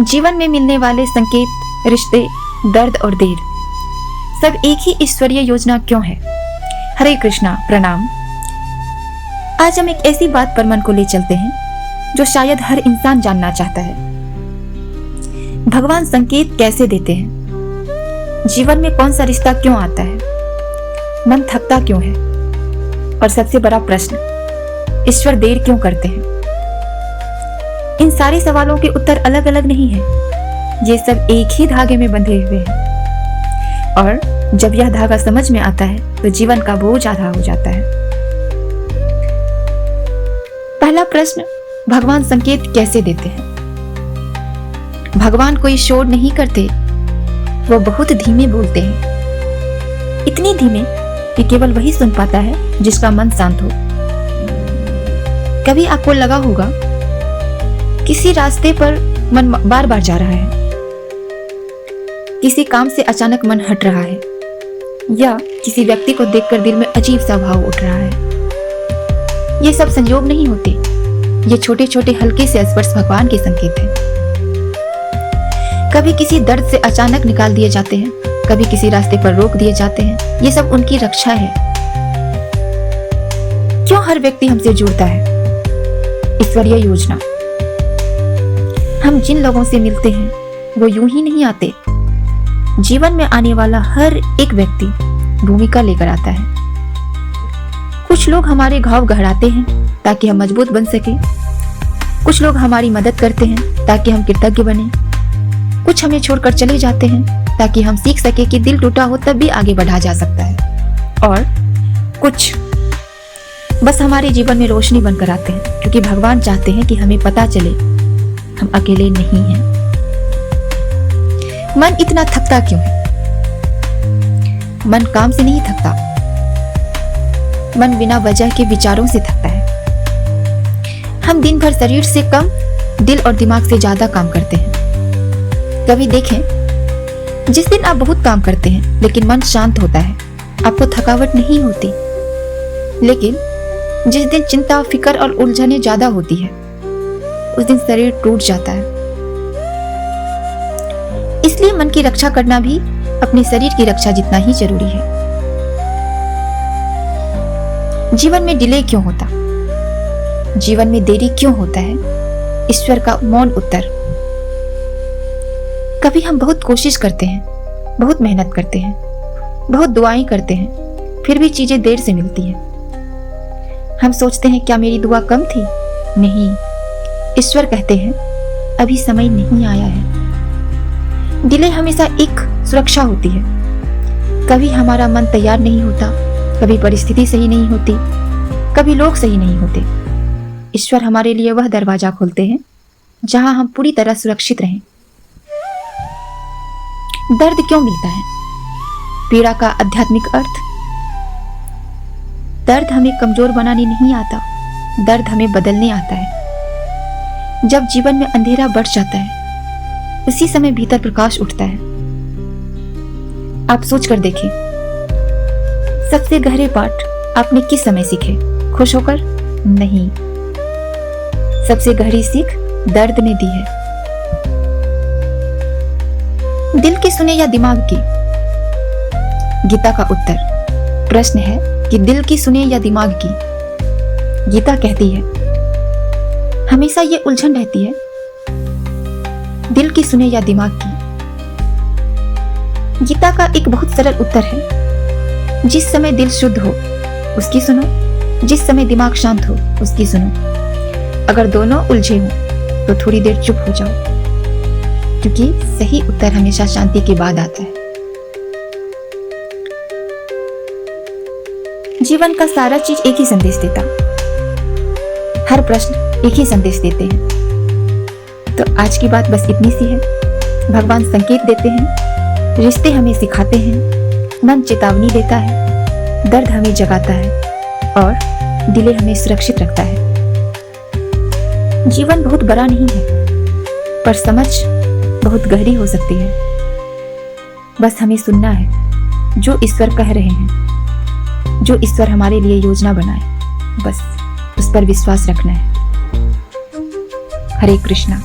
जीवन में मिलने वाले संकेत, रिश्ते, दर्द और देर, सब एक ही ईश्वरीय योजना क्यों है? हरे कृष्णा, प्रणाम। आज हम एक ऐसी बात पर मन को ले चलते हैं जो शायद हर इंसान जानना चाहता है। भगवान संकेत कैसे देते हैं? जीवन में कौन सा रिश्ता क्यों आता है? मन थकता क्यों है? और सबसे बड़ा प्रश्न, ईश्वर देर क्यों करते हैं? इन सारे सवालों के उत्तर अलग अलग नहीं हैं। ये सब एक ही धागे में बंधे हुए हैं और जब यह धागा समझ में आता है तो जीवन का बोझ आधा हो जाता है। पहला प्रश्न, भगवान संकेत कैसे देते हैं? भगवान कोई शोर नहीं करते, वो बहुत धीमे बोलते हैं। इतनी धीमे कि केवल वही सुन पाता है जिसका मन शांत हो। कभी आपको लगा होगा किसी रास्ते पर मन बार बार जा रहा है, किसी काम से अचानक मन हट रहा है, या किसी व्यक्ति को देखकर दिल में अजीब सा भाव उठ रहा है। ये सब संयोग नहीं होते, ये छोटे छोटे हल्के से स्पर्श भगवान के संकेत हैं। कभी किसी दर्द से अचानक निकाल दिए जाते हैं, कभी किसी रास्ते पर रोक दिए जाते हैं। ये सब उनकी रक्षा है। क्यों हर व्यक्ति हमसे जुड़ता है? ईश्वरीय योजना। हम जिन लोगों से मिलते हैं वो यूं ही नहीं आते। जीवन में आने वाला हर एक व्यक्ति भूमिका लेकर आता है। कुछ लोग हमारे घाव गहराते हैं ताकि हम मजबूत बन सके। कुछ लोग हमारी मदद करते हैं ताकि हम कृतज्ञ बने। कुछ हमें छोड़कर चले जाते हैं ताकि हम सीख सके कि दिल टूटा हो तब भी आगे बढ़ा जा सकता है। और कुछ बस हमारे जीवन में रोशनी बनकर आते हैं क्योंकि भगवान चाहते हैं कि हमें पता चले हम अकेले नहीं हैं। मन इतना थकता क्यों है? मन काम से नहीं थकता, मन बिना वजह के विचारों से थकता है। हम दिन भर शरीर से कम दिल और दिमाग से ज्यादा काम करते हैं। कभी देखें, जिस दिन आप बहुत काम करते हैं लेकिन मन शांत होता है, आपको थकावट नहीं होती। लेकिन जिस दिन चिंता, फिक्र और उलझनें ज्यादा होती है, उस दिन शरीर टूट जाता है। इसलिए मन की रक्षा करना भी अपने शरीर की रक्षा जितना ही जरूरी है। जीवन में डिले क्यों होता? जीवन में देरी क्यों होता है? ईश्वर का मौन उत्तर। कभी हम बहुत कोशिश करते हैं, बहुत मेहनत करते हैं, बहुत दुआएं करते हैं, फिर भी चीजें देर से मिलती हैं। हम सोचते हैं क्या मेरी दुआ कम थी? नहीं, ईश्वर कहते हैं अभी समय नहीं आया है। डिले हमेशा एक सुरक्षा होती है। कभी हमारा मन तैयार नहीं होता, कभी परिस्थिति सही नहीं होती, कभी लोग सही नहीं होते। ईश्वर हमारे लिए वह दरवाजा खोलते हैं जहां हम पूरी तरह सुरक्षित रहें। दर्द क्यों मिलता है? पीड़ा का आध्यात्मिक अर्थ। दर्द हमें कमजोर बनाने नहीं आता, दर्द हमें बदलने आता है। जब जीवन में अंधेरा बढ़ जाता है, उसी समय भीतर प्रकाश उठता है। आप सोच कर देखिए, सबसे गहरे पाठ आपने किस समय सीखे? खुश होकर? नहीं, सबसे गहरी सीख दर्द ने दी है। दिल की सुने या दिमाग की? गीता का उत्तर। प्रश्न है कि दिल की सुने या दिमाग की? गीता कहती है हमेशा ये उलझन रहती है, दिल की सुने या दिमाग की? गीता का एक बहुत सरल उत्तर है, जिस समय दिल शुद्ध हो उसकी सुनो, जिस समय दिमाग शांत हो उसकी सुनो। अगर दोनों उलझे हों तो थोड़ी देर चुप हो जाओ, क्योंकि सही उत्तर हमेशा शांति के बाद आता है। जीवन का सारा चीज एक ही संदेश देता, हर प्रश्न एक ही संदेश देते हैं। तो आज की बात बस इतनी सी है। भगवान संकेत देते हैं, रिश्ते हमें सिखाते हैं, मन चेतावनी देता है, दर्द हमें जगाता है और दिले हमें सुरक्षित रखता है। जीवन बहुत बड़ा नहीं है, पर समझ बहुत गहरी हो सकती है। बस हमें सुनना है जो ईश्वर कह रहे हैं, जो ईश्वर हमारे लिए योजना बनाए, बस उस पर विश्वास रखना है। हरे कृष्णा।